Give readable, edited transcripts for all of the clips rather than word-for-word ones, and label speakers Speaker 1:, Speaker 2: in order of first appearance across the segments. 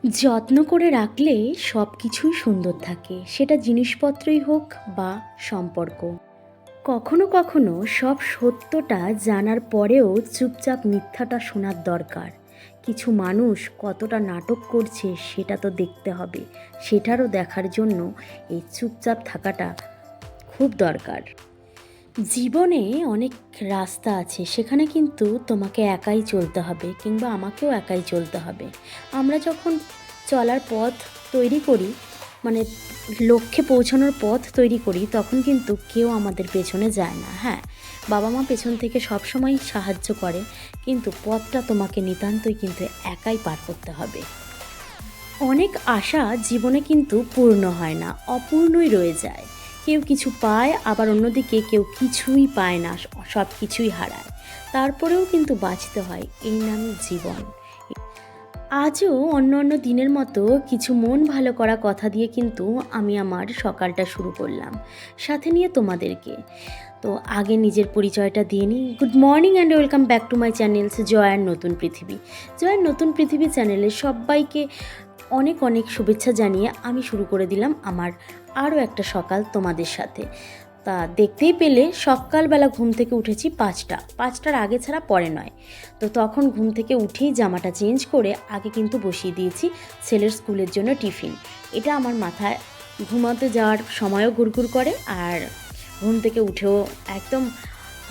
Speaker 1: যত্ন করে রাখলে সব কিছুই সুন্দর থাকে, সেটা জিনিসপত্রই হোক বা সম্পর্ক। কখনো কখনো সব সত্যটা জানার পরেও চুপচাপ মিথ্যাটা শোনার দরকার। কিছু মানুষ কতটা নাটক করছে সেটা তো দেখতে হবে, সেটারও দেখার জন্য এই চুপচাপ থাকাটা খুব দরকার। জীবনে অনেক রাস্তা আছে, সেখানে কিন্তু তোমাকে একাই চলতে হবে কিংবা আমাকেও একাই চলতে হবে। আমরা যখন চলার পথ তৈরি করি, মানে লক্ষ্যে পৌঁছানোর পথ তৈরি করি, তখন কিন্তু কেউ আমাদের পেছনে যায় না। হ্যাঁ, বাবা মা পেছন থেকে সবসময় সাহায্য করে, কিন্তু পথটা তোমাকে নিতান্তই কিন্তু একাই পার করতে হবে। অনেক আশা জীবনে কিন্তু পূর্ণ হয় না, অপূর্ণই রয়ে যায়। কেউ কিছু পায়, আবার অন্যদিকে কেউ কিছুই পায় না, সব কিছুই হারায়। তারপরেও কিন্তু বাঁচতে হয়, এই নামই জীবন। আজও অন্য অন্য দিনের মতো কিছু মন ভালো করা কথা দিয়ে কিন্তু আমি আমার সকালটা শুরু করলাম, সাথে নিয়ে তোমাদেরকে। তো আগে নিজের পরিচয়টা দিয়ে নিই। Good morning and welcome back to my channels জয়ার নতুন পৃথিবী। জয়ার নতুন পৃথিবী চ্যানেলে সবাইকে অনেক অনেক শুভেচ্ছা জানিয়ে আমি শুরু করে দিলাম আমার আরও একটা সকাল তোমাদের সাথে। তা দেখতেই পেলে সকালবেলা ঘুম থেকে উঠেছি 5টার আগে ছাড়া পরে নয়। তো তখন ঘুম থেকে উঠেই জামাটা চেঞ্জ করে আগে কিন্তু বসিয়ে দিয়েছি ছেলের স্কুলের জন্য টিফিন। এটা আমার মাথায় ঘুমাতে যাওয়ার সময়ও ঘুরঘুর করে, আর ঘুম থেকে উঠেও একদম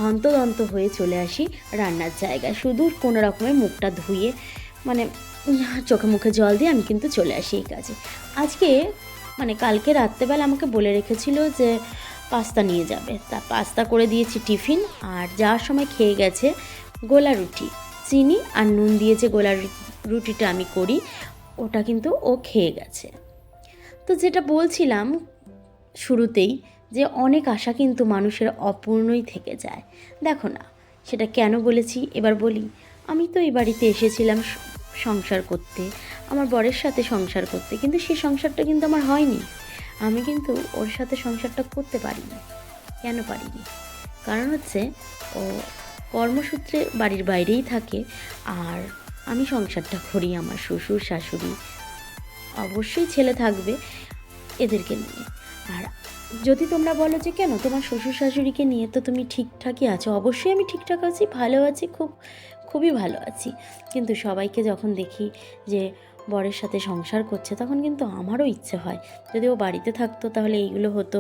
Speaker 1: হন্তদন্ত হয়ে চলে আসি রান্নার জায়গায়। শুধু কোনো রকমের মুখটা ধুয়ে, মানে চোখে মুখে জল দিয়ে আমি কিন্তু চলে আসি এই কাজে। আজকে কালকে রাত্রেবেলা আমাকে বলে রেখেছিল যে পাস্তা নিয়ে যাবে, তা পাস্তা করে দিয়েছি টিফিন। আর যাওয়ার সময় খেয়ে গেছে গোলা রুটি, চিনি আর নুন দিয়ে যে গোলা রুটিটা আমি করি, ওটা কিন্তু ও খেয়ে গেছে। তো যেটা বলছিলাম শুরুতেই, যে অনেক আশা কিন্তু মানুষের অপূর্ণই থেকে যায়। দেখো না, সেটা কেন বলেছি এবার বলি। আমি তো এই বাড়িতে এসেছিলাম সংসার করতে, আমার বরের সাথে সংসার করতে, কিন্তু সেই সংসারটা কিন্তু আমার হয়নি। আমি কিন্তু ওর সাথে সংসারটা করতে পারিনি। কেন পারিনি? কারণ হচ্ছে, ও কর্মসূত্রে বাড়ির বাইরেই থাকে, আর আমি সংসারটা করি আমার শ্বশুর শাশুড়ি, অবশ্যই ছেলে থাকবে, এদেরকে নিয়ে। আর যদি তোমরা বলো যে কেন তোমার শ্বশুর শাশুড়িকে নিয়ে তো তুমি ঠিকঠাকই আছো, অবশ্যই আমি ঠিকঠাক আছি, ভালো আছি, খুবই ভালো আছি। কিন্তু সবাইকে যখন দেখি যে বরের সাথে সংসার করছে, তখন কিন্তু আমারও ইচ্ছে হয় যদি ও বাড়িতে থাকতো তাহলে এইগুলো হতো।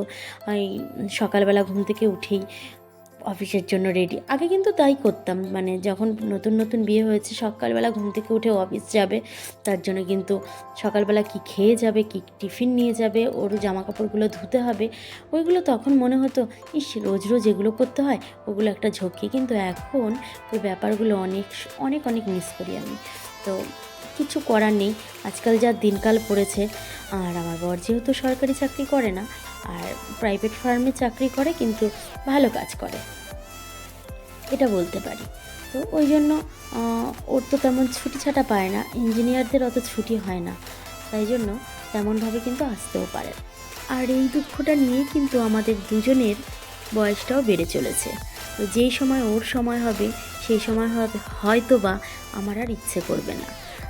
Speaker 1: এই সকালবেলা ঘুম থেকে উঠেই অফিসের জন্য রেডি, আগে কিন্তু তাই করতাম। যখন নতুন নতুন বিয়ে হয়েছে, সকালবেলা ঘুম থেকে উঠে অফিস যাবে, তার জন্য কিন্তু সকালবেলা কি খেয়ে যাবে, কি টিফিন নিয়ে যাবে, ওর জামা কাপড়গুলো ধুতে হবে, ওইগুলো তখন মনে হতো ইস, রোজ রোজ এগুলো করতে হয়, ওগুলো একটা ঝক্কি। কিন্তু এখন ওই ব্যাপারগুলো অনেক অনেক অনেক মিস করি আমি। তো কিছু করার নেই, আজকাল যা দিনকাল পড়েছে। আর আমার বর যেহেতু সরকারি চাকরি করে না, আর প্রাইভেট ফার্মে চাকরি করে, কিন্তু ভালো কাজ করে, এটা বলতে পারি। তো ওই জন্য ওর তো তেমন ছুটি ছাটা পায় না, ইঞ্জিনিয়ারদের অত ছুটি হয় না, তাই জন্য তেমনভাবে কিন্তু আসতেও পারে। আর এই দুঃখটা নিয়ে কিন্তু আমাদের দুজনের বয়সটাও বেড়ে চলেছে। তো যেই সময় ওর সময় হবে, সেই সময় হবে হয়তো বা আমার আর ইচ্ছে করবে না।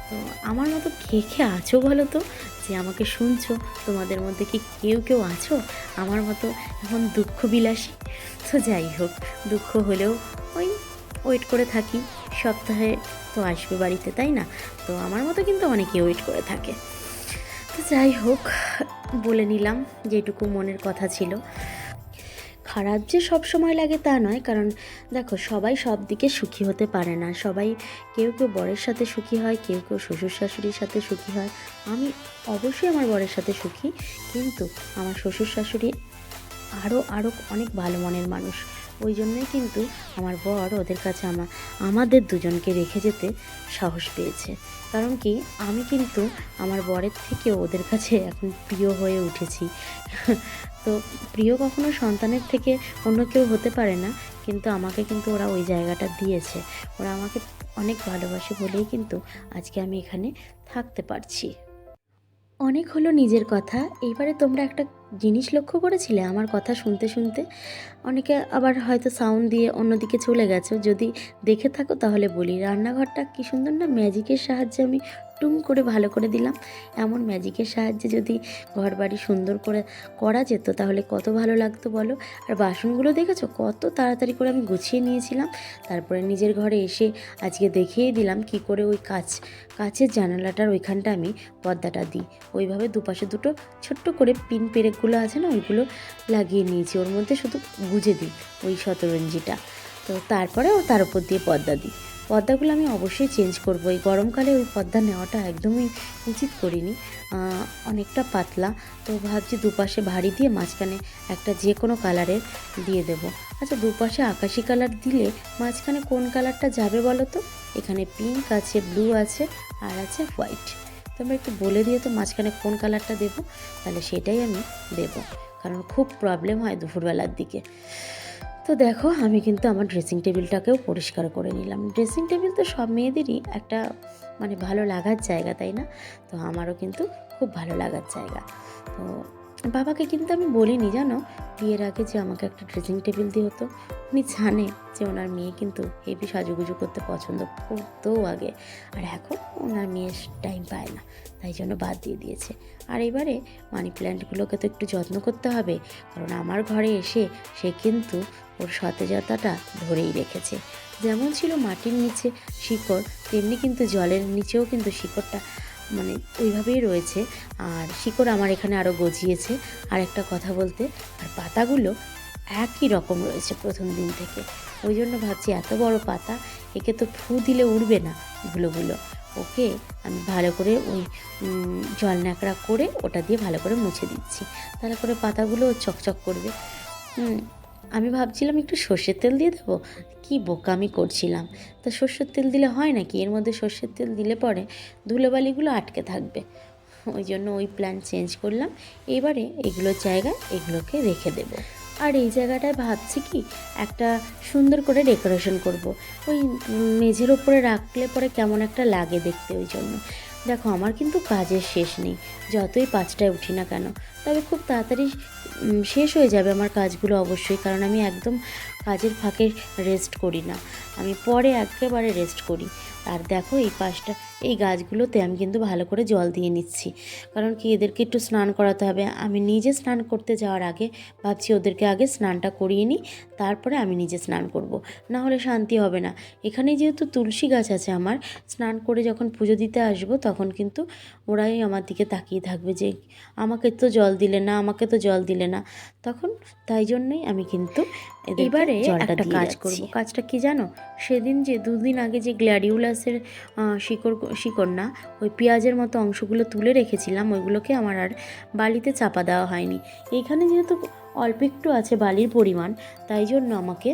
Speaker 1: তো আমার মতো কে কে আছো বলো তো, যে আমাকে শুনছো? তোমাদের মধ্যে কি কেউ কেউ আছো আমার মতো এখন দুঃখ বিলাসী? তো যাই হোক, দুঃখ হলেও ওই ওয়েট করে থাকি, সপ্তাহে তো আসবে বাড়িতে, তাই না? তো আমার মতো কিন্তু অনেকে ওয়েট করে থাকে। তো যাই হোক, বলে নিলাম যেটুকু মনের কথা ছিল। খারাপ যে সব সময় লাগে তা নয়, কারণ দেখো, সবাই সব দিকে সুখী হতে পারে না। সবাই, কেউ কেউ বরের সাথে সুখী হয়, কেউ কেউ শ্বশুর শাশুড়ির সাথে সুখী হয়। আমি অবশ্যই আমার বরের সাথে সুখী, কিন্তু আমার শ্বশুর শাশুড়ি আরও আরও অনেক ভালো মনের মানুষ। ওই জন্যই কিন্তু আমার বর ওদের কাছে আমাদের দুজনকে রেখে যেতে সাহস পেয়েছে। কারণ কি, আমি কিন্তু আমার বরের থেকে ওদের কাছে এখন প্রিয় হয়ে উঠেছি। তো প্রিয় কখনো সন্তানের থেকে অন্য কেউ হতে পারে না, কিন্তু আমাকে কিন্তু ওরা ওই জায়গাটা দিয়েছে। ওরা আমাকে অনেক ভালোবাসে বলেই কিন্তু আজকে আমি এখানে থাকতে পারছি। অনেক হলো নিজের কথা, এইবারে তোমরা একটা জিনিস লক্ষ্য করেছিলে আমার কথা শুনতে শুনতে? অনেকে আবার হয়তো সাউন্ড দিয়ে অন্যদিকে চলে গেছো, যদি দেখে থাকো তাহলে বলি, রান্নাঘরটা কী সুন্দর না ম্যাজিকের সাহায্যে আমি টুম করে ভালো করে দিলাম। এমন ম্যাজিকের সাহায্যে যদি ঘর বাড়ি সুন্দর করে করা যেত তাহলে কত ভালো লাগতো বলো। আর বাসনগুলো দেখেছো কত তাড়াতাড়ি করে আমি গুছিয়ে নিয়েছিলাম। তারপরে নিজের ঘরে এসে আজকে দেখিয়ে দিলাম কি করে ওই কাচের জানালাটার ওইখানটা আমি পর্দাটা দিই। ওইভাবে দুপাশে দুটো ছোট্ট করে পিন পেরেকগুলো আছে না, ওইগুলো লাগিয়ে নিয়েছি, ওর মধ্যে শুধু গুজে দিই ওই শতরঞ্জিটা। তো তারপরে তার উপর দিয়ে পর্দা দিই। পর্দাগুলো আমি অবশ্যই চেঞ্জ করব। এই গরমকালে ওই পর্দা নেওয়াটা একদমই উচিত করিনি, অনেকটা পাতলা। তো ভাবছি দুপাশে ভারী দিয়ে মাঝখানে একটা যে কোনো কালারের দিয়ে দেব। আচ্ছা, দুপাশে আকাশি কালার দিলে মাঝখানে কোন কালারটা যাবে বলো তো? এখানে পিঙ্ক আছে, ব্লু আছে, আর আছে হোয়াইট। তোমরা একটু বলে দিয়ে তো মাঝখানে কোন কালারটা দেবো, তাহলে সেটাই আমি দেব, কারণ খুব প্রবলেম হয় দুপুরবেলার দিকে। তো দেখো আমি কিন্তু আমার ড্রেসিং টেবিলটাকেও পরিষ্কার করে নিলাম। ড্রেসিং টেবিল তো সব মেয়েদেরই একটা মানে ভালো লাগার জায়গা, তাই না? তো আমারও কিন্তু খুব ভালো লাগার জায়গা। তো বাবাকে কিন্তু আমি বলিনি জানো বিয়ের আগে যে আমাকে একটা ড্রেসিং টেবিল দিয়ে হতো। উনি জানে যে ওনার মেয়ে কিন্তু হেভি সাজুগুজু করতে পছন্দ করতো আগে, আর এখন ওনার মেয়ে টাইম পায় না, তাই জন্য বাদ দিয়ে দিয়েছে। আর এবারে মানি প্ল্যান্টগুলোকে তো একটু যত্ন করতে হবে, কারণ আমার ঘরে এসে সে কিন্তু ওর সতেজতাটা ধরেই রেখেছে। যেমন ছিল মাটির নিচে শিকড়, তেমনি কিন্তু জলের নিচেও কিন্তু শিকড়টা মানে ওইভাবেই রয়েছে। আর শিকড় আমার এখানে আরও গজিয়েছে। আর একটা কথা বলতে, আর পাতাগুলো একই রকম রয়েছে প্রথম দিন থেকে। ওই জন্য ভাবছি এত বড় পাতা, একে তো ফু দিলে উড়বে না ধুলোগুলো। ওকে আমি ভালো করে ওই জল ন্যাকড়া করে ওটা দিয়ে ভালো করে মুছে দিচ্ছি, তাহলে করে পাতাগুলো চকচক করবে। আমি ভাবছিলাম একটু সর্ষের তেল দিয়ে দেবো, কি বোকামি করছিলাম। তা সর্ষের তেল দিলে হয় নাকি? এর মধ্যে সর্ষের তেল দিলে পরে ধুলোবালিগুলো আটকে থাকবে, ওই জন্য ওই প্ল্যান চেঞ্জ করলাম। এবারে এগুলোর জায়গায় এগুলোকে রেখে দেব। আর এই জায়গাটায় ভাবছি কি একটা সুন্দর করে ডেকোরেশন করব। ওই মেঝের ওপরে রাখলে পরে কেমন একটা লাগে দেখতে, ওই জন্য। দেখো আমার কিন্তু কাজের শেষ নেই, যতই 5টায় উঠি না কেন, তবে খুব তাড়াতাড়ি শেষ হয়ে যাবে আমার কাজগুলো অবশ্যই, কারণ আমি একদম কাজের ফাঁকে রেস্ট করি না, আমি পরে একেবারে রেস্ট করি। আর দেখো এই পাশটা, এই গাছগুলোতে আমি কিন্তু ভালো করে জল দিয়ে নিচ্ছি, কারণ কি এদেরকে একটু স্নান করাতে হবে। আমি নিজে স্নান করতে যাওয়ার আগে ভাবছি ওদেরকে আগে স্নানটা করিয়ে নিই, তারপরে আমি নিজে স্নান করব, না হলে শান্তি হবে না। এখানে যেহেতু তুলসী গাছ আছে আমার, স্নান করে যখন পুজো দিতে আসবো তখন কিন্তু ওরাই আমার দিকে তাকিয়ে থাকবে যে আমাকে তো জল দিলে না, আমাকে তো জল দিলে না, তখন তাই জন্যই আমি কিন্তু এবারে একটা কাজ করব। কাজটা কি জানো? সেদিন যে 2 দিন আগে যে গ্ল্যাডিউলাসের শিকড় না, ওই পেঁয়াজের মতো অংশগুলো তুলে রেখেছিলাম, ওইগুলোকে আমার আর বালিতে চাপা দেওয়া হয়নি। এইখানে যেহেতু অল্প একটু আছে বালির পরিমাণ, তাই জন্য আমাকে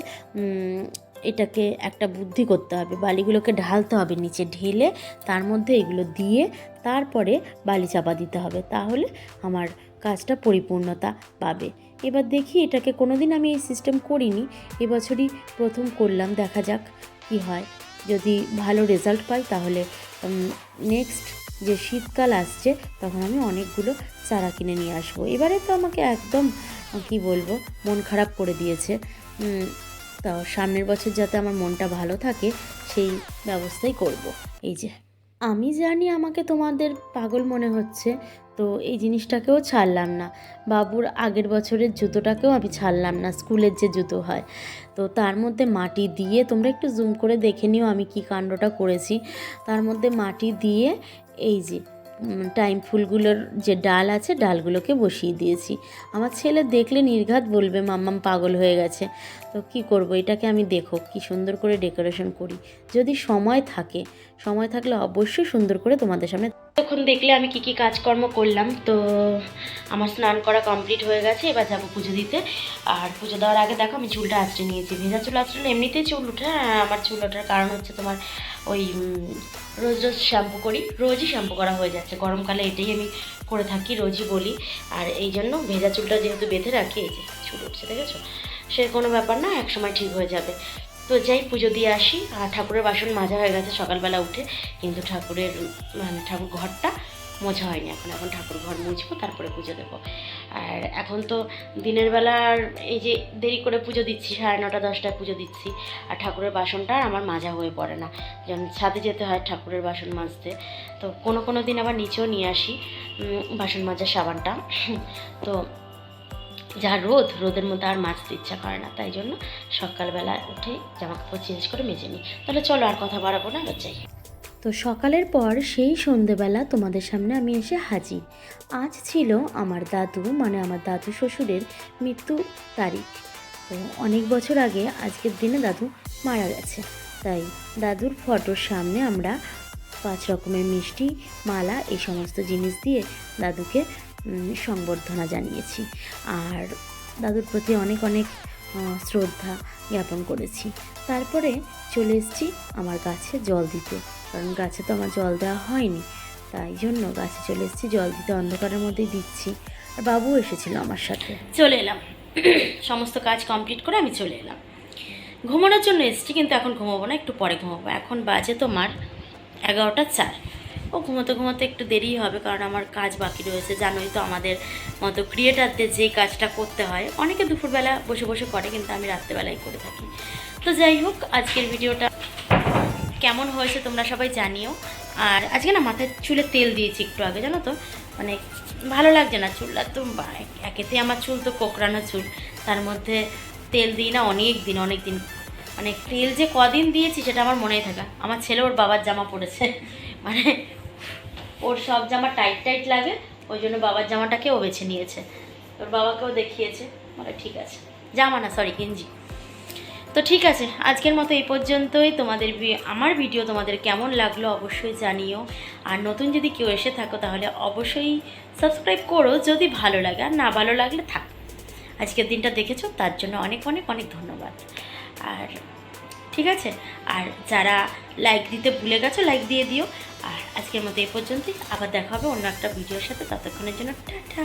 Speaker 1: এটাকে একটা বুদ্ধি করতে হবে, বালিগুলোকে ঢালতে হবে নিচে, ঢেলে তার মধ্যে এগুলো দিয়ে তারপরে বালি চাপা দিতে হবে, তাহলে আমার কাজটা পরিপূর্ণতা পাবে। এবার দেখি, এটাকে কোনো দিন আমি এই সিস্টেম করিনি, এবছরই প্রথম করলাম, দেখা যাক কি হয়। যদি ভালো রেজাল্ট পাই তাহলে নেক্সট যে শীতকাল আসছে তখন আমি অনেকগুলো চারা কিনে নিয়ে আসবো। এবারে তো আমাকে একদম কি বলবো, মন খারাপ করে দিয়েছে। তা সামনের বছর যাতে আমার মনটা ভালো থাকে সেই ব্যবস্থাই করব। এই যে আমি জানি আমাকে তোমাদের পাগল মনে হচ্ছে, তো এই জিনিসটাকেও ছাড়লাম না। বাবুর আগের বছরের জুতোটাকেও আমি ছাড়লাম না, স্কুলের যে জুতো হয়, তো তার মধ্যে মাটি দিয়ে, তোমরা একটু জুম করে দেখে নিও আমি কি কাণ্ডটা করেছি। তার মধ্যে মাটি দিয়ে এই যে টাইম ফুলগুলোর যে ডাল আছে ডালগুলোকে বসিয়ে দিয়েছি। আমার ছেলে দেখলে নির্ঘাত বলবে মাম্মাম পাগল হয়ে গেছে। তো কি করব, এটাকে আমি দেখো কি সুন্দর করে ডেকোরেশন করি, যদি সময় থাকলে অবশ্যই সুন্দর করে তোমাদের সামনে। তখন দেখলে আমি কি কি কাজকর্ম করলাম। তো আমার স্নান করা কমপ্লিট হয়ে গেছে, এবার যাবো পুজো দিতে। আর পুজো দেওয়ার আগে দেখো আমি চুলটা আঁচড়ে নিয়েছি, ভেজা চুল আঁচড়লে এমনিতেই চুল উঠে। আমার চুল ওঠার কারণ হচ্ছে তোমার ওই রোজ শ্যাম্পু করি, রোজই শ্যাম্পু করা হয়ে যাচ্ছে, গরমকালে এটাই আমি করে থাকি, রোজই বলি। আর এই জন্য ভেজা চুলটা যেহেতু বেঁধে রাখি, এই যে চুল উঠছে দেখেছো, সে কোনো ব্যাপার না, একসময় ঠিক হয়ে যাবে। তো যাই পুজো দিয়ে আসি। আর ঠাকুরের বাসন মাজা হয়ে গেছে সকালবেলা উঠে, কিন্তু ঠাকুর ঘরটা
Speaker 2: মোছা হয়নি এখন ঠাকুর ঘর মুছবো, তারপরে পুজো দেবো। আর এখন তো দিনের বেলার এই যে দেরি করে পুজো দিচ্ছি, 9:30 10টায় পুজো দিচ্ছি, আর ঠাকুরের বাসনটা আর আমার মাজা হয়ে পড়ে না, যেমন ছাদে যেতে হয় ঠাকুরের বাসন মাজতে। তো কোনো দিন আবার নিচেও নিয়ে আসি বাসন মাজার সাবানটা। তো যা রোদের মধ্যে আর মাজতে ইচ্ছা করে না, তাই জন্য সকালবেলা উঠে জামা কাপড় চেঞ্জ করে মেজে নিই। তাহলে চলো আর কথা বাড়াবো না, এবার যাই।
Speaker 1: তো সকালের পর সেই সন্ধেবেলা তোমাদের সামনে আমি এসে হাজির। আজ ছিল আমার দাদু মানে আমার দাদু শ্বশুরের মৃত্যু তারিখ। তো অনেক বছর আগে আজকের দিনে দাদু মারা গেছে, তাই দাদুর ফটোর সামনে আমরা 5 রকমের মিষ্টি, মালা এই সমস্ত জিনিস দিয়ে দাদুকে সংবর্ধনা জানিয়েছি। আর দাদুর প্রতি অনেক অনেক শ্রদ্ধা জ্ঞাপন করেছি। তারপরে চলে এসেছি আমার গাছে জল দিতে, কারণ গাছে তো আমার জল দেওয়া হয়নি, তাই জন্য গাছে চলে এসেছি জল দিতে। অন্ধকারের মধ্যেই দিচ্ছি, আর বাবু এসেছিল আমার সাথে।
Speaker 2: চলে এলাম, সমস্ত কাজ কমপ্লিট করে আমি চলে এলাম। ঘুমানোর জন্য এসেছি, কিন্তু এখন ঘুমাবো না, একটু পরে ঘুমাবো। এখন বাজে তোমার 11:04। ও ঘুমোতে একটু দেরি হবে, কারণ আমার কাজ বাকি রয়েছে। জানোই তো আমাদের মতো ক্রিয়েটারদের যে কাজটা করতে হয়, অনেকে দুপুরবেলা বসে বসে করে, কিন্তু আমি রাত্রেবেলায় করে থাকি। তো যাই হোক, আজকের ভিডিওটা কেমন হয়েছে তোমরা সবাই জানিও। আর আজকে না মাথায় চুলে তেল দিয়েছি একটু আগে, জানো তো, মানে ভালো লাগছে না চুল। আর তো একেতে আমার চুল তো কোকড়ানো চুল, তার মধ্যে তেল দিই না অনেক দিন মানে তেল যে কদিন দিয়েছি সেটা আমার মনেই থাকা। আমার ছেলে ওর বাবার জামা পরেছে, মানে ওর সব জামা টাইট লাগে, ওই জন্য বাবার জামাটাকে ও বেছে নিয়েছে, ওর বাবাকেও দেখিয়েছে, মানে ঠিক আছে, জামা না সরি গেঞ্জি। তো ঠিক আছে, আজকের মতো এই পর্যন্তই। আমার ভিডিও তোমাদের কেমন লাগলো অবশ্যই জানিও। আর নতুন যদি কেউ এসে থাকো তাহলে অবশ্যই সাবস্ক্রাইব করো যদি ভালো লাগে, আর না ভালো লাগলে থাক। আজকের দিনটা দেখেছো তার জন্য অনেক অনেক অনেক ধন্যবাদ। আর ঠিক আছে, আর যারা লাইক দিতে ভুলে গেছো লাইক দিয়ে দিও। আর আজকের মতো এই পর্যন্তই, আবার দেখা হবে অন্য একটা ভিডিওর সাথে। ততক্ষণের জন্য টাটা।